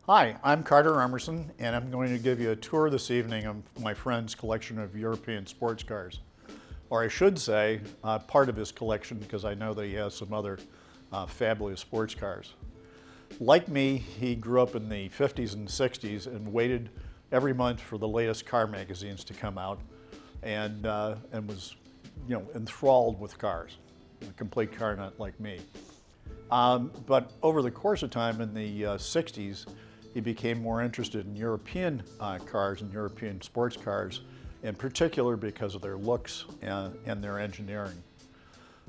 Hi, I'm Carter Emerson, and I'm going to give you a tour this evening of my friend's collection of European sports cars. Or I should say, part of his collection, because I know that he has some other fabulous sports cars. Like me, he grew up in the 50s and 60s and waited every month for the latest car magazines to come out, and was, enthralled with cars. A complete car nut like me. But over the course of time in the 60s, he became more interested in European cars and European sports cars, in particular because of their looks and their engineering.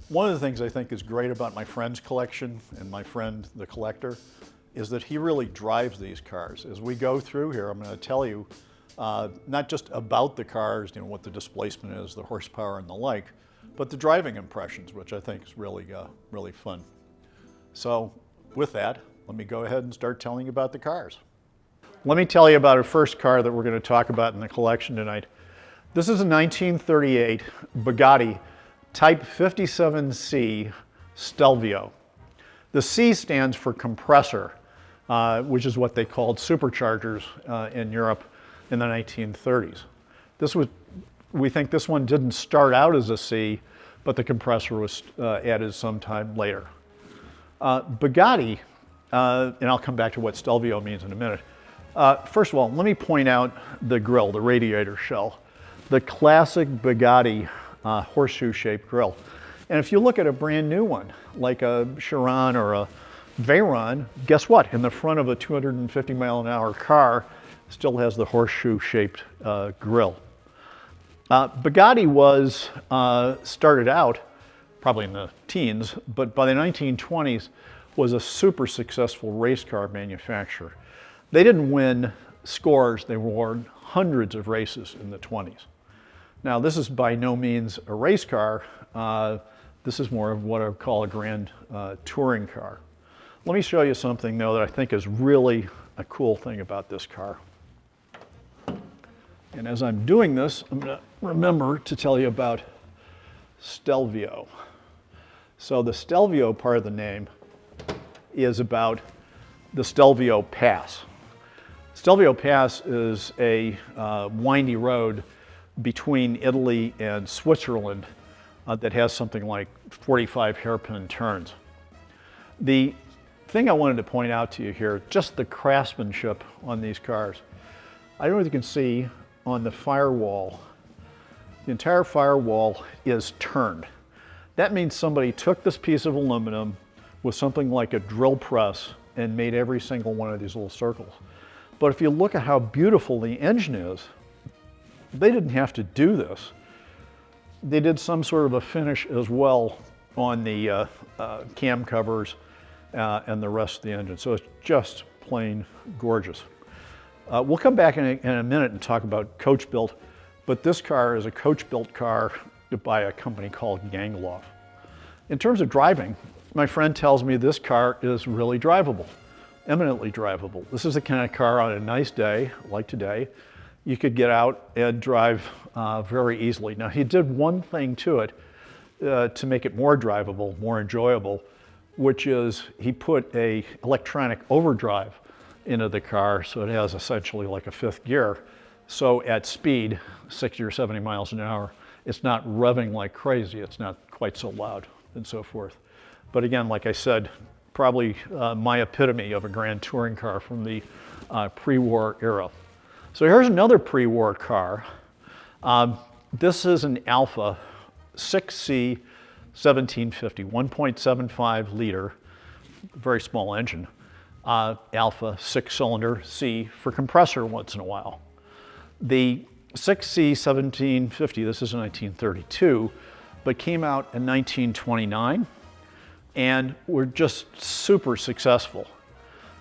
One of the things I think is great about my friend's collection and my friend, the collector, is that he really drives these cars. As we go through here, I'm going to tell you not just about the cars, what the displacement is, the horsepower and the like, but the driving impressions, which I think is really, really fun. So with that, let me go ahead and start telling you about the cars. Let me tell you about our first car that we're going to talk about in the collection tonight. This is a 1938 Bugatti Type 57C Stelvio. The C stands for compressor, which is what they called superchargers in Europe in the 1930s. We think this one didn't start out as a C, but the compressor was added sometime later. Bugatti, and I'll come back to what Stelvio means in a minute. First of all, let me point out the grille, the radiator shell. The classic Bugatti horseshoe-shaped grille. And if you look at a brand new one, like a Chiron or a Veyron, guess what? In the front of a 250-mile-an-hour car, still has the horseshoe-shaped grille. Bugatti was started out, probably in the teens, but by the 1920s was a super successful race car manufacturer. They didn't win scores, they won hundreds of races in the 20s. Now this is by no means a race car, this is more of what I would call a grand touring car. Let me show you something though that I think is really a cool thing about this car. And as I'm doing this, I'm going to remember to tell you about Stelvio. So the Stelvio part of the name is about the Stelvio Pass. Stelvio Pass is a windy road between Italy and Switzerland that has something like 45 hairpin turns. The thing I wanted to point out to you here, just the craftsmanship on these cars. I don't know if you can see on the firewall, the entire firewall is turned. That means somebody took this piece of aluminum with something like a drill press and made every single one of these little circles. But if you look at how beautiful the engine is, they didn't have to do this. They did some sort of a finish as well on the cam covers and the rest of the engine. So it's just plain gorgeous. We'll come back in a minute and talk about coach built, but this car is a coach built car by a company called Outlaw. In terms of driving, my friend tells me this car is really drivable, eminently drivable. This is the kind of car on a nice day, like today, you could get out and drive very easily. Now he did one thing to it to make it more drivable, more enjoyable, which is he put a electronic overdrive into the car, so it has essentially like a fifth gear. So at speed, 60 or 70 miles an hour, it's not revving like crazy, it's not quite so loud and so forth. But again, like I said, probably my epitome of a grand touring car from the pre-war era. So here's another pre-war car. This is an Alfa 6C 1750, 1.75 liter, very small engine. Alfa 6-cylinder C for compressor once in a while. The 6C 1750, this is 1932, but came out in 1929 and were just super successful.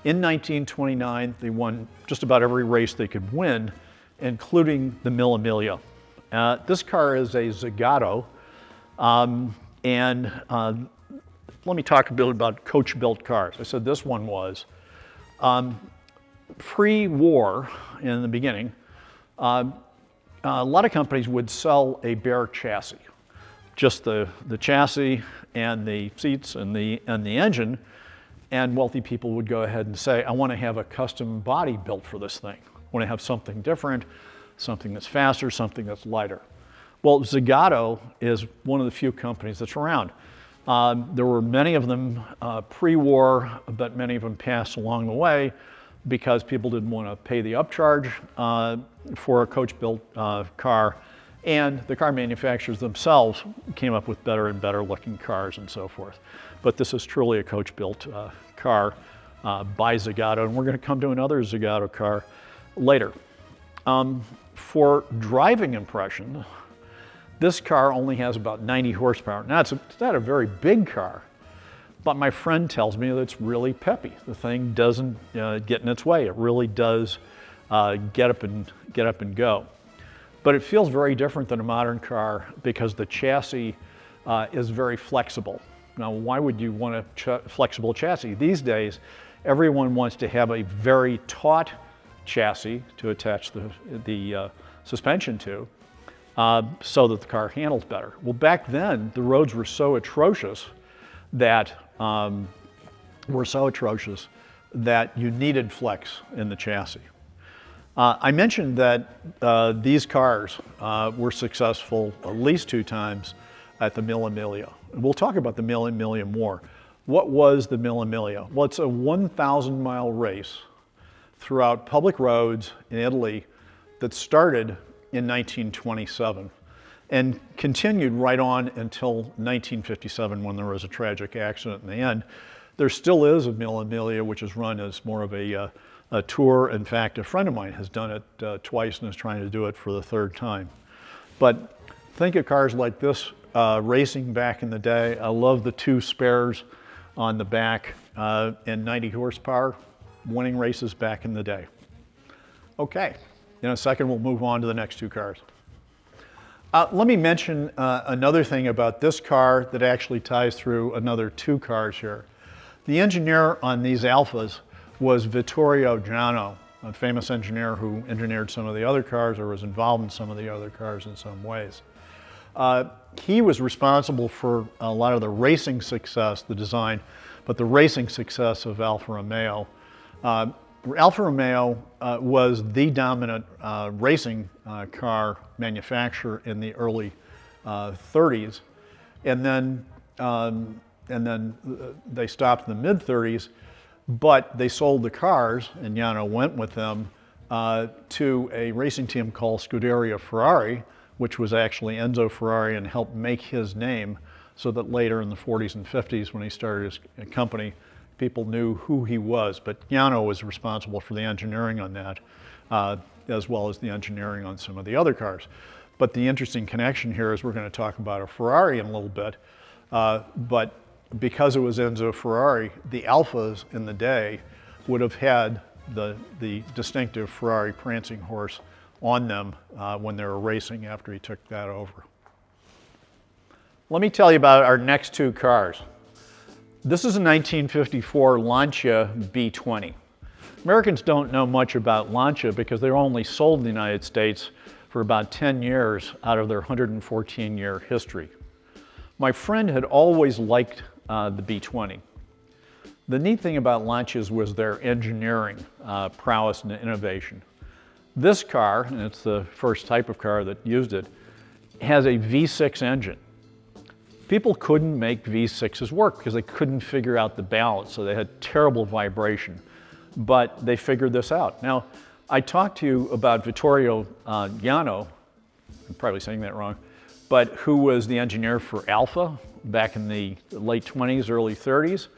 In 1929, they won just about every race they could win, including the Mille Miglia. This car is a Zagato, let me talk a bit about coach-built cars. I said this one was. Pre-war, in the beginning, a lot of companies would sell a bare chassis, just the chassis and the seats and the engine, And wealthy people would go ahead and say, I want to have a custom body built for this thing. I want to have something different, something that's faster, something that's lighter. Well, Zagato is one of the few companies that's around. There were many of them pre-war, but many of them passed along the way because people didn't want to pay the upcharge for a coach-built car, and the car manufacturers themselves came up with better and better looking cars and so forth. But this is truly a coach-built car by Zagato, and we're going to come to another Zagato car later. For driving impression, this car only has about 90 horsepower. Now, it's not a very big car, but my friend tells me that it's really peppy. The thing doesn't get in its way. It really does get up and go. But it feels very different than a modern car because the chassis is very flexible. Now, why would you want a flexible chassis? These days, everyone wants to have a very taut chassis to attach the suspension to, so that the car handles better. Well, back then, the roads were so atrocious that you needed flex in the chassis. I mentioned that these cars were successful at least 2 times at the Mille Miglia. We'll talk about the Mille Miglia more. What was the Mille Miglia? Well, it's a 1,000-mile race throughout public roads in Italy that started in 1927 and continued right on until 1957 when there was a tragic accident in the end. There still is a Mille Miglia, which is run as more of a tour. In fact, a friend of mine has done it twice and is trying to do it for the 3rd time. But think of cars like this racing back in the day. I love the 2 spares on the back and 90 horsepower, winning races back in the day. Okay, in a second we'll move on to the next 2 cars. Let me mention another thing about this car that actually ties through another 2 cars here. The engineer on these Alfas was Vittorio Giano, a famous engineer who engineered some of the other cars or was involved in some of the other cars in some ways. He was responsible for a lot of the racing success, the design, but the racing success of Alfa Romeo. Alfa Romeo was the dominant racing car manufacturer in the early 30s, and then they stopped in the mid-30s, but they sold the cars, and Giano went with them to a racing team called Scuderia Ferrari, which was actually Enzo Ferrari, and helped make his name so that later in the 40s and 50s when he started his company, people knew who he was. But Giano was responsible for the engineering on that, as well as the engineering on some of the other cars. But the interesting connection here is we're going to talk about a Ferrari in a little bit, but because it was Enzo Ferrari, the Alfas in the day would have had the distinctive Ferrari prancing horse on them when they were racing after he took that over. Let me tell you about our next 2 cars. This is a 1954 Lancia B20. Americans don't know much about Lancia because they were only sold in the United States for about 10 years out of their 114-year history. My friend had always liked the B20. The neat thing about Lancias was their engineering prowess and innovation. This car, and it's the first type of car that used it, has a V6 engine. People couldn't make V6s work because they couldn't figure out the balance, so they had terrible vibration. But they figured this out. Now, I talked to you about Vittorio Giano, I'm probably saying that wrong, but who was the engineer for Alfa back in the late 20s, early 30s.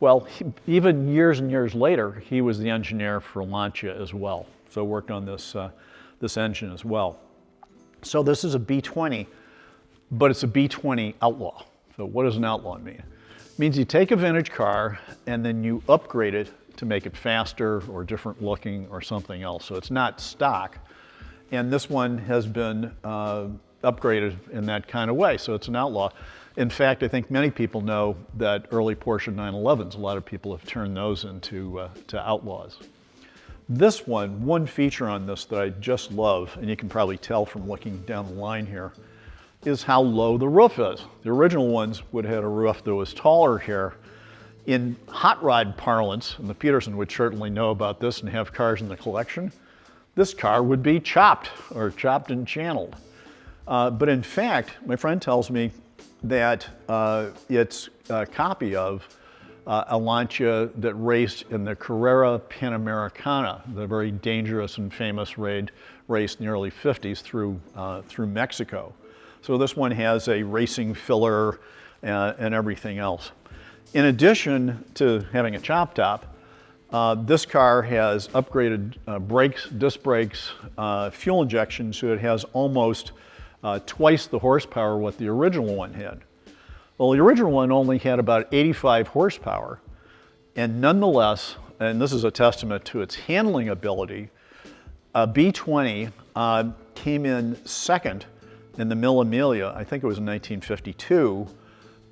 Well, even years and years later, he was the engineer for Lancia as well. So worked on this engine as well. So this is a B20, but it's a B20 Outlaw. So what does an Outlaw mean? It means you take a vintage car and then you upgrade it to make it faster or different looking or something else. So it's not stock. And this one has been upgraded in that kind of way. So it's an Outlaw. In fact, I think many people know that early Porsche 911s, a lot of people have turned those into to Outlaws. This one feature on this that I just love, and you can probably tell from looking down the line here, is how low the roof is. The original ones would have had a roof that was taller here, In hot rod parlance, and the Petersen would certainly know about this and have cars in the collection, this car would be chopped or chopped and channeled. But in fact, my friend tells me that it's a copy of a Lancia that raced in the Carrera Panamericana, the very dangerous and famous race in the early 50s through Mexico. So this one has a racing filler and everything else. In addition to having a chop top, this car has upgraded brakes, disc brakes, fuel injection, so it has almost twice the horsepower what the original one had. Well, the original one only had about 85 horsepower, and nonetheless, and this is a testament to its handling ability, a B20 came in second in the Mille Miglia, I think it was in 1952,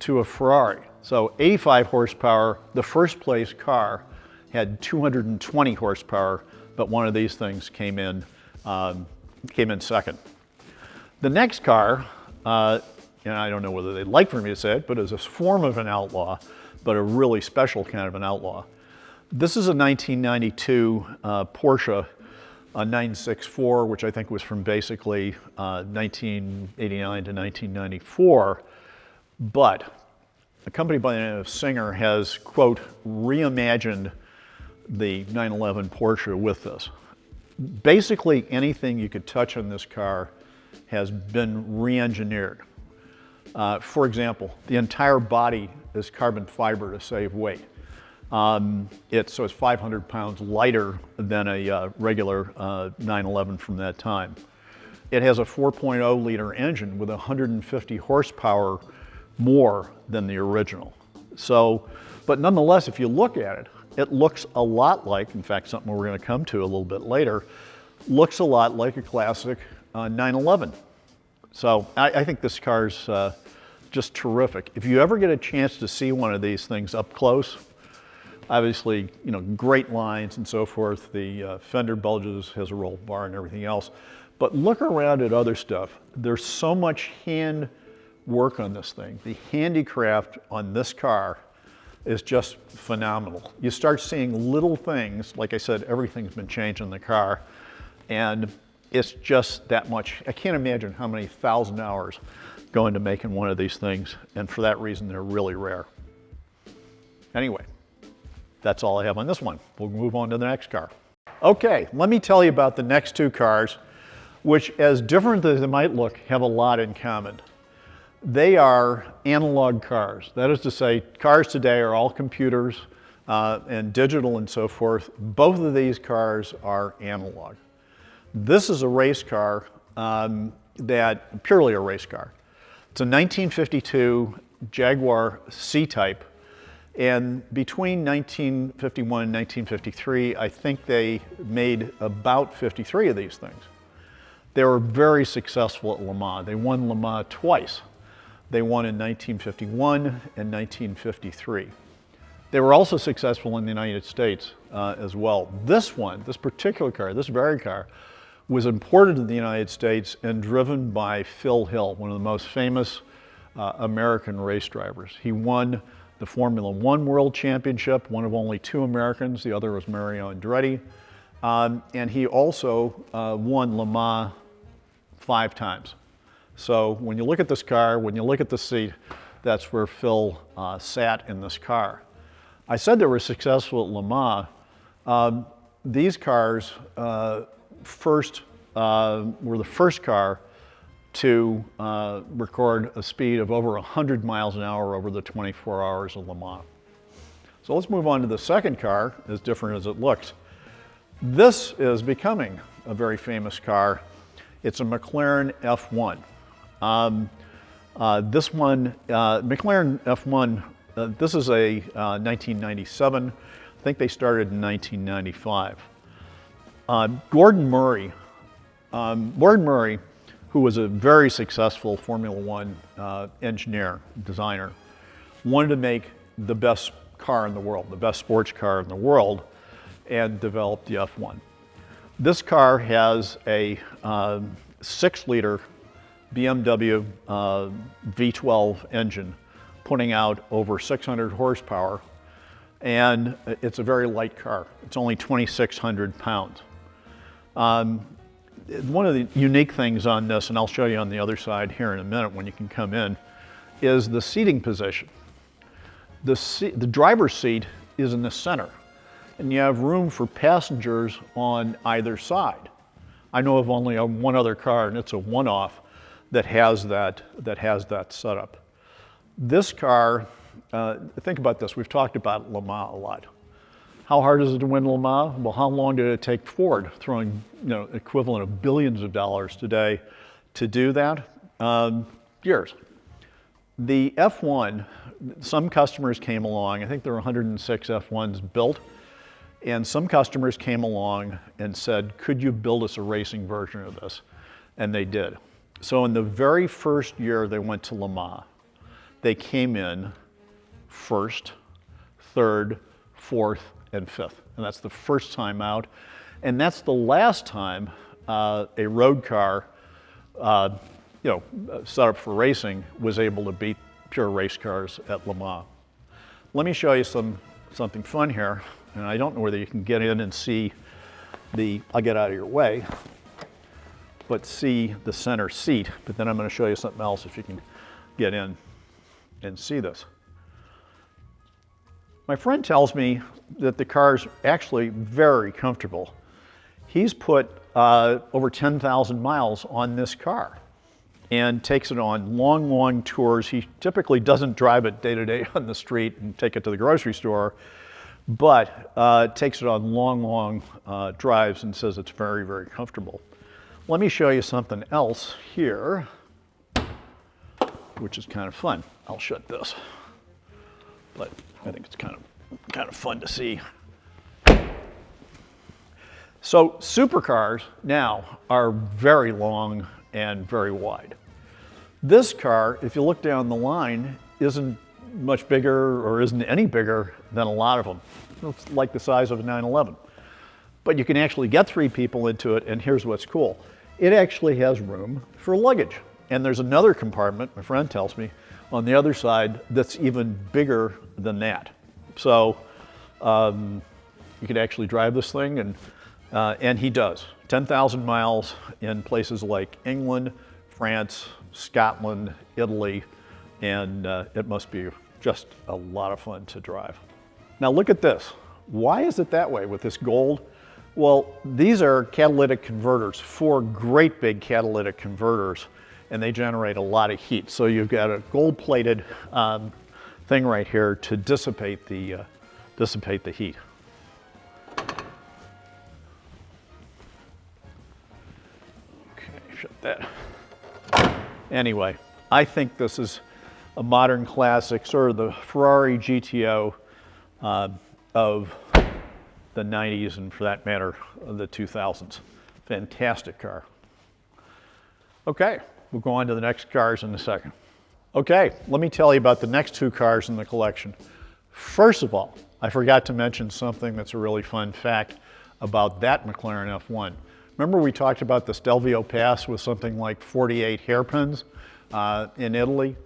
to a Ferrari. So 85 horsepower, the first place car had 220 horsepower, but one of these things came in second. The next car, and I don't know whether they'd like for me to say it, but is a form of an outlaw, but a really special kind of an outlaw. This is a 1992 Porsche 964, which I think was from basically 1989 to 1994, but a company by the name of Singer has, quote, reimagined the 911 Porsche with this. Basically anything you could touch on this car has been re-engineered. For example, the entire body is carbon fiber to save weight. It's 500 pounds lighter than a regular 911 from that time. It has a 4.0 liter engine with 150 horsepower more than the original. So, but nonetheless, if you look at it, it looks a lot like, in fact, something we're going to come to a little bit later, looks a lot like a classic 911. So I think this car's just terrific. If you ever get a chance to see one of these things up close, obviously, you know, great lines and so forth. The fender bulges, has a roll bar and everything else. But look around at other stuff. There's so much hand work on this thing. The handicraft on this car is just phenomenal. You start seeing little things, like I said, everything's been changed in the car, and it's just that much. I can't imagine how many thousand hours go into making one of these things, and for that reason, they're really rare. Anyway, that's all I have on this one. We'll move on to the next car. Okay, let me tell you about the next two cars, which, as different as they might look, have a lot in common. They are analog cars. That is to say, cars today are all computers and digital and so forth. Both of these cars are analog. This is a race car, purely a race car. It's a 1952 Jaguar C-type, and between 1951 and 1953, I think they made about 53 of these things. They were very successful at Le Mans. They won Le Mans twice. They won in 1951 and 1953. They were also successful in the United States as well. This particular car, this very car, was imported to the United States and driven by Phil Hill, one of the most famous American race drivers. He won the Formula One World Championship, one of only two Americans. The other was Mario Andretti. And he also won Le Mans 5 times. So when you look at this car, when you look at the seat, that's where Phil sat in this car. I said they were successful at Le Mans. These cars were the first car to record a speed of over 100 miles an hour over the 24 hours of Le Mans. So let's move on to the second car, as different as it looks. This is becoming a very famous car. It's a Mclaren F1. Mclaren F1, this is a 1997. I think they started in 1995. Gordon Murray, who was a very successful Formula One engineer, designer, wanted to make the best car in the world, the best sports car in the world, and developed the F1. This car has a 6-liter BMW V12 engine, putting out over 600 horsepower, and it's a very light car. It's only 2,600 pounds. One of the unique things on this, and I'll show you on the other side here in a minute when you can come in, is the seating position. The driver's seat is in the center, and you have room for passengers on either side. I know of only one other car, and it's a one-off that has that setup. This car, think about this. We've talked about Le Mans a lot. How hard is it to win Le Mans? Well, how long did it take Ford, throwing equivalent of billions of dollars today, to do that? Years. The F1, some customers came along. I think there were 106 F1s built. And some customers came along and said, could you build us a racing version of this? And they did. So in the very first year they went to Le Mans, they came in first, third, fourth, and fifth. And that's the first time out. And that's the last time a road car, set up for racing, was able to beat pure race cars at Le Mans. Let me show you something fun here. And I don't know whether you can get in and see I'll get out of your way, but see the center seat. But then I'm going to show you something else if you can get in and see this. My friend tells me that the car's actually very comfortable. He's put over 10,000 miles on this car and takes it on long, long tours. He typically doesn't drive it day to day on the street and take it to the grocery store, but takes it on long, long drives and says it's very, very comfortable. Let me show you something else here, which is kind of fun. I'll shut this, but I think it's kind of fun to see. So supercars now are very long and very wide. This car, if you look down the line, isn't much bigger or isn't any bigger than a lot of them. It's like the size of a 911. But you can actually get 3 people into it, and here's what's cool. It actually has room for luggage. And there's another compartment, my friend tells me, on the other side that's even bigger than that. So you could actually drive this thing, and he does. 10,000 miles in places like England, France, Scotland, Italy, and it must be just a lot of fun to drive. Now look at this. Why is it that way with this gold? Well, these are catalytic converters, 4 great big catalytic converters, and they generate a lot of heat. So you've got a gold-plated thing right here to dissipate the heat. Okay, shut that. Anyway, I think this is a modern classic, sort of the Ferrari GTO of the 90s, and for that matter, the 2000s. Fantastic car. Okay, we'll go on to the next cars in a second. Okay, let me tell you about the next 2 cars in the collection. First of all, I forgot to mention something that's a really fun fact about that McLaren F1. Remember we talked about the Stelvio Pass with something like 48 hairpins in Italy?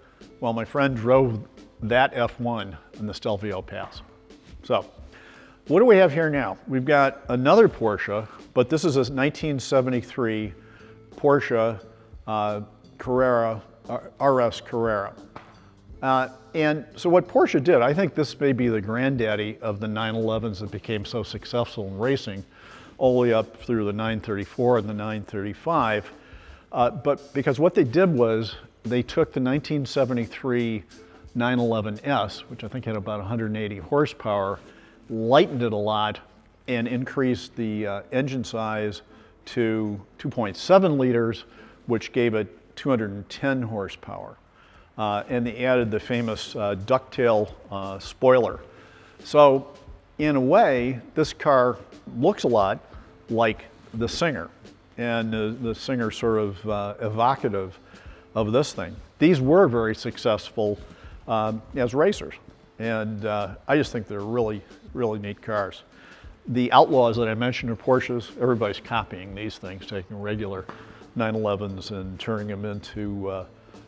Well, my friend drove that F1 in the Stelvio Pass. So, what do we have here now? We've got another Porsche, but this is a 1973 Porsche Carrera, RS Carrera. And so what Porsche did, I think this may be the granddaddy of the 911s that became so successful in racing, all the way up through the 934 and the 935. But because what they did was they took the 1973 911S, which I think had about 180 horsepower, lightened it a lot, and increased the engine size to 2.7 liters, which gave it 210 horsepower. And they added the famous ducktail spoiler. So in a way, this car looks a lot like the Singer, and the Singer sort of evocative of this thing. These were very successful as racers, and I just think they're really, really neat cars. The Outlaws that I mentioned are Porsches. Everybody's copying these things, taking regular 911s and turning them into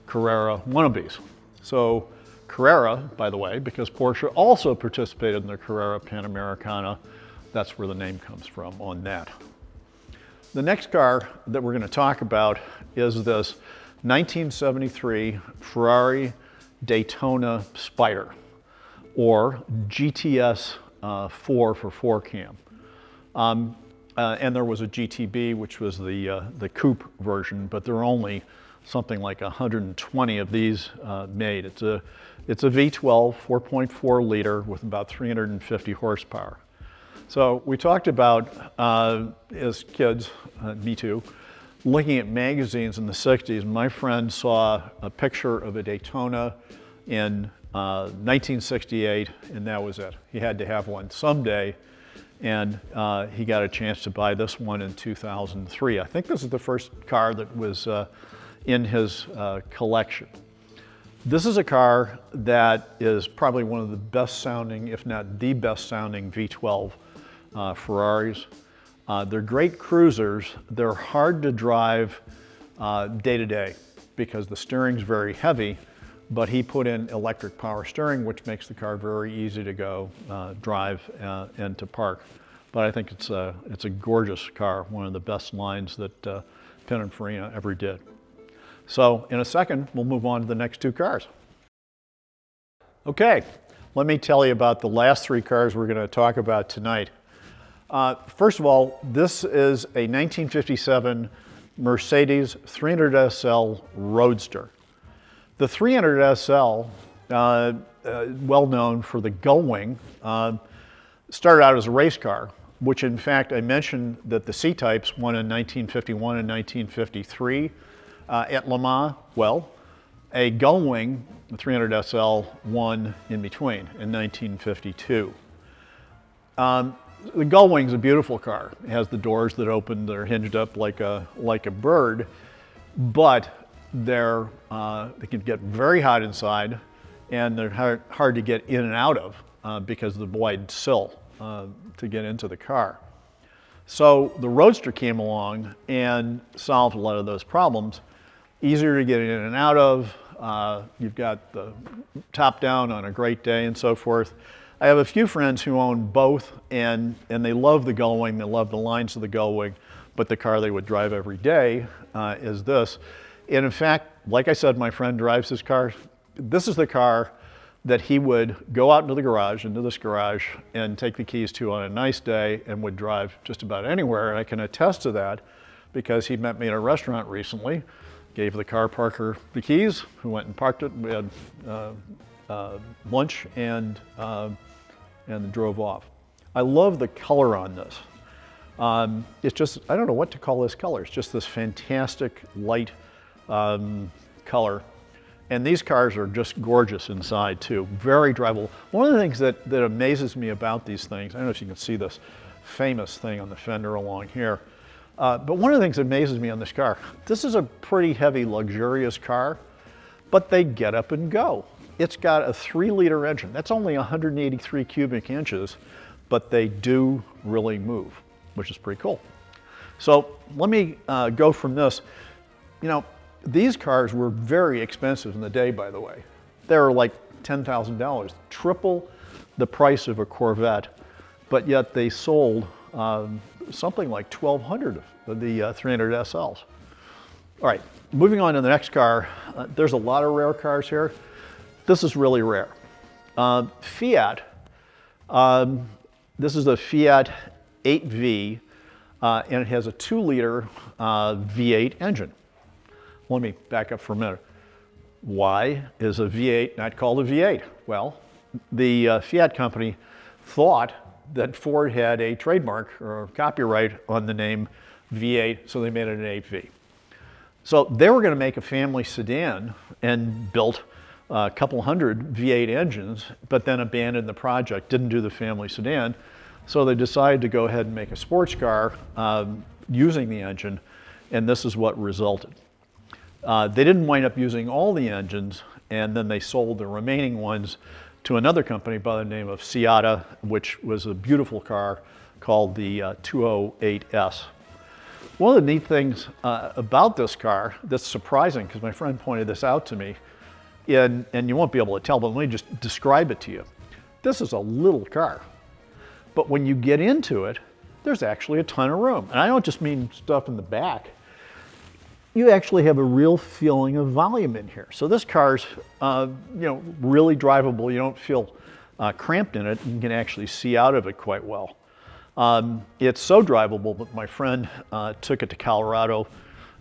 Carrera wannabes. So Carrera, by the way, because Porsche also participated in the Carrera Panamericana. That's where the name comes from on that. The next car that we're going to talk about is this 1973 Ferrari Daytona Spider, or GTS 4 for 4-cam. And there was a GTB, which was the coupe version, but there are only something like 120 of these made. It's a V12, 4.4 liter with about 350 horsepower. So we talked about, as kids, me too, looking at magazines in the 60s. My friend saw a picture of a Daytona in 1968, and that was it. He had to have one someday, and he got a chance to buy this one in 2003. I think this is the first car that was in his collection. This is a car that is probably one of the best sounding, if not the best sounding V12 Ferraris. They're great cruisers. They're hard to drive day to day because the steering's very heavy, but he put in electric power steering, which makes the car very easy to go drive and to park. But I think it's a gorgeous car, one of the best lines that Pininfarina ever did. So in a second, we'll move on to the next two cars. Okay, let me tell you about the last three cars we're going to talk about tonight. First of all, this is a 1957 Mercedes 300 SL Roadster. The 300 SL, well known for the gull-wing, started out as a race car, which in fact I mentioned that the C-types won in 1951 and 1953 at Le Mans. Well, a gull-wing, the 300 SL, won in between in 1952. The gull-wing's a beautiful car. It has the doors that open, they're hinged up like a bird, but they can get very hot inside, and they're hard to get in and out of because of the wide sill to get into the car. So the Roadster came along and solved a lot of those problems. Easier to get in and out of. You've got the top down on a great day and so forth. I have a few friends who own both, and they love the gull-wing, they love the lines of the gull-wing, but the car they would drive every day is this. And in fact, like I said, my friend drives this car. This is the car that he would go out into the garage, into this garage, and take the keys to on a nice day and would drive just about anywhere. And I can attest to that because he met me at a restaurant recently, gave the car parker the keys, who went and parked it. We had lunch and drove off. I love the color on this. It's just, I don't know what to call this color. It's just this fantastic light color. And these cars are just gorgeous inside too, very drivable. One of the things that amazes me about these things, I don't know if you can see this famous thing on the fender along here, but one of the things that amazes me on this car, this is a pretty heavy, luxurious car, but they get up and go. It's got a 3-liter engine. That's only 183 cubic inches, but they do really move, which is pretty cool. So let me go from this. You know, these cars were very expensive in the day, by the way. They were like $10,000, triple the price of a Corvette, but yet they sold something like 1,200 of the 300 SLs. All right, moving on to the next car. There's a lot of rare cars here. This is really rare. Fiat, this is a Fiat 8V, and it has a 2-liter V8 engine. Let me back up for a minute. Why is a V8 not called a V8? Well, the Fiat company thought that Ford had a trademark or copyright on the name V8, so they made it an 8V. So they were going to make a family sedan and built a couple hundred V8 engines, but then abandoned the project, didn't do the family sedan. So they decided to go ahead and make a sports car using the engine, and this is what resulted. They didn't wind up using all the engines, and then they sold the remaining ones to another company by the name of Fiat, which was a beautiful car called the 208S. One of the neat things about this car that's surprising, because my friend pointed this out to me, and you won't be able to tell, but let me just describe it to you. This is a little car, but when you get into it, there's actually a ton of room. And I don't just mean stuff in the back. You actually have a real feeling of volume in here. So this car's, really drivable. You don't feel cramped in it. You can actually see out of it quite well. It's so drivable that my friend took it to Colorado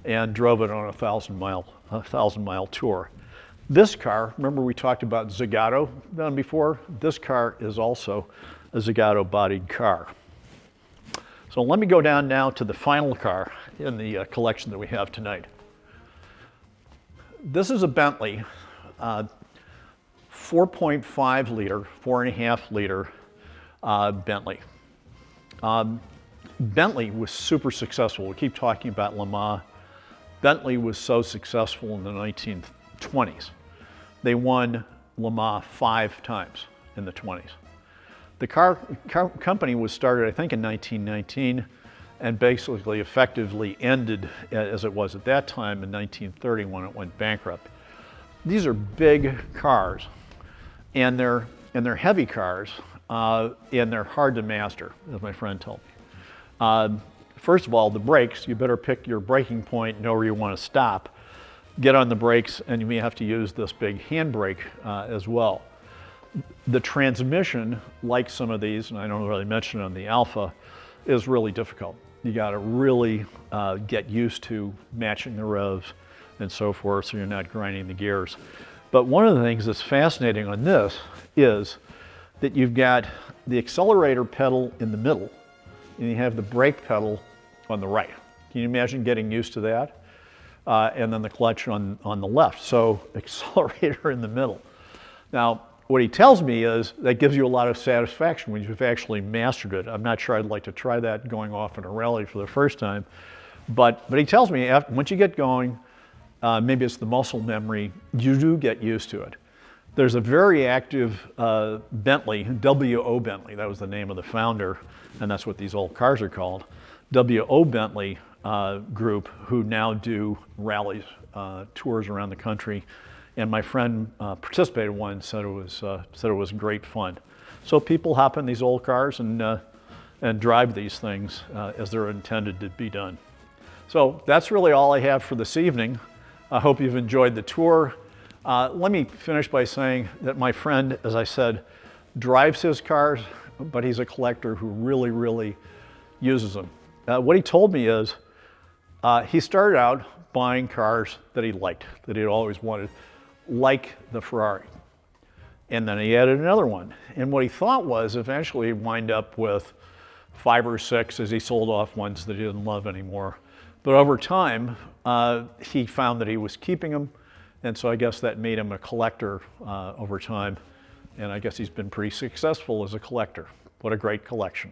and drove it on a 1,000-mile tour. This car, remember we talked about Zagato before? This car is also a Zagato-bodied car. So let me go down now to the final car in the collection that we have tonight. This is a Bentley, 4.5 liter, 4.5 liter Bentley. Bentley was super successful. We keep talking about Le Mans. Bentley was so successful in the 1920s. They won Le Mans 5 times in the 20s. The car company was started, I think, in 1919 and basically effectively ended as it was at that time in 1930 when it went bankrupt. These are big cars, and they're heavy cars, and they're hard to master, as my friend told me. First of all, the brakes, you better pick your braking point, know where you want to stop, get on the brakes, and you may have to use this big handbrake as well. The transmission, like some of these, and I don't really mention on the Alfa, is really difficult. You got to really get used to matching the revs and so forth, so you're not grinding the gears. But one of the things that's fascinating on this is that you've got the accelerator pedal in the middle, and you have the brake pedal on the right. Can you imagine getting used to that? And then the clutch on the left. So accelerator in the middle. Now, what he tells me is that gives you a lot of satisfaction when you've actually mastered it. I'm not sure I'd like to try that going off in a rally for the first time. But he tells me once you get going, maybe it's the muscle memory, you do get used to it. There's a very active Bentley, W.O. Bentley, that was the name of the founder, and that's what these old cars are called, W.O. Bentley group, who now do rallies, tours around the country. And my friend participated in one, said it was great fun. So people hop in these old cars and drive these things as they're intended to be done. So that's really all I have for this evening. I hope you've enjoyed the tour. Let me finish by saying that my friend, as I said, drives his cars, but he's a collector who really, really uses them. What he told me is he started out buying cars that he liked, that he'd always wanted, like the Ferrari. And then he added another one. And what he thought was eventually he'd wind up with 5 or 6 as he sold off ones that he didn't love anymore. But over time, he found that he was keeping them. And so I guess that made him a collector over time. And I guess he's been pretty successful as a collector. What a great collection.